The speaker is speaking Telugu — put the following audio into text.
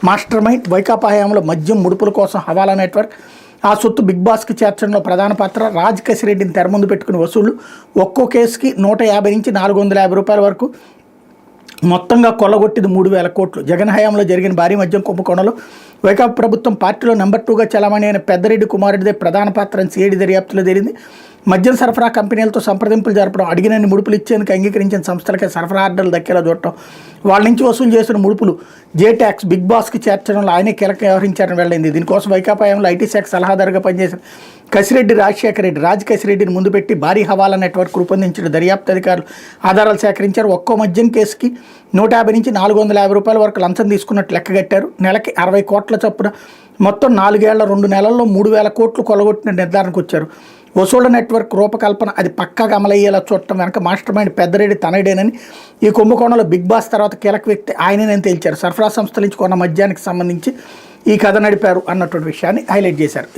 Master mind. వైకాపా హయాంలో మద్యం ముడుపుల కోసం హవాలా నెట్వర్క్, ఆ సొత్తు బిగ్ బాస్కి చేర్చడంలో ప్రధాన పాత్ర. రాజ్ కసిరెడ్డిని తెర ముందు పెట్టుకుని వసూళ్లు. ఒక్కో కేసుకి 150 నుంచి 450 రూపాయల వరకు మొత్తంగా కొల్లగొట్టింది 3000 కోట్లు. జగన్ హయాంలో జరిగిన భారీ మద్యం కుంభకోణంలో వైకాపా ప్రభుత్వం పార్టీలో నెంబర్ 2గా చలామణి అయిన పెద్దిరెడ్డి కుమారుడిదే ప్రధాన పాత్ర అని సిఐడి దర్యాప్తులో తేలింది. మద్యం సరఫరా కంపెనీలతో సంప్రదింపులు జరపడం, అడిగినన్ని ముడుపులు ఇచ్చేందుకు అంగీకరించిన సంస్థలకే సరఫరా ఆర్డర్లు దక్కేలా చూడటం, వాళ్ళ నుంచి వసూలు చేసిన ముడుపులు జే ట్యాక్స్ బిగ్ బాస్కి చేర్చడంలో ఆయనే కీలక వ్యవహరించారని వెళ్లింది. దీనికోసం వైకాపా హయాంలో ఐటీ శాఖ సలహాదారుగా పనిచేసిన కసిరెడ్డి రాజశేఖర రెడ్డి, రాజ్ కసిరెడ్డిని ముందు పెట్టి భారీ హవాలా నెట్వర్క్ రూపొందించిన దర్యాప్తు అధికారులు ఆధారాలు సేకరించారు. ఒక్కో మద్యం కేసుకి 150 నుంచి 450 రూపాయల వరకు లంచం తీసుకున్నట్టు లెక్కగట్టారు. నెలకి 60 కోట్ల చొప్పున మొత్తం 4 ఏళ్ల 2 నెలల్లో 3000 కోట్లు కొల్లగొట్టిన నిర్ధారణకు వచ్చారు. వసూళ్ల నెట్వర్క్ రూపకల్పన అది పక్కాగా అమలయ్యేలా చూడటం వెనక మాస్టర్ మైండ్ పెద్దిరెడ్డి తనయుడేనని, ఈ కుంభకోణంలో బిగ్ బాస్ తర్వాత కీలక వ్యక్తి ఆయనని తేల్చారు. సరఫరా సంస్థల నుంచి కొన్న మద్యానికి సంబంధించి ఈ కథ నడిపారు అన్నటువంటి విషయాన్ని హైలైట్ చేశారు.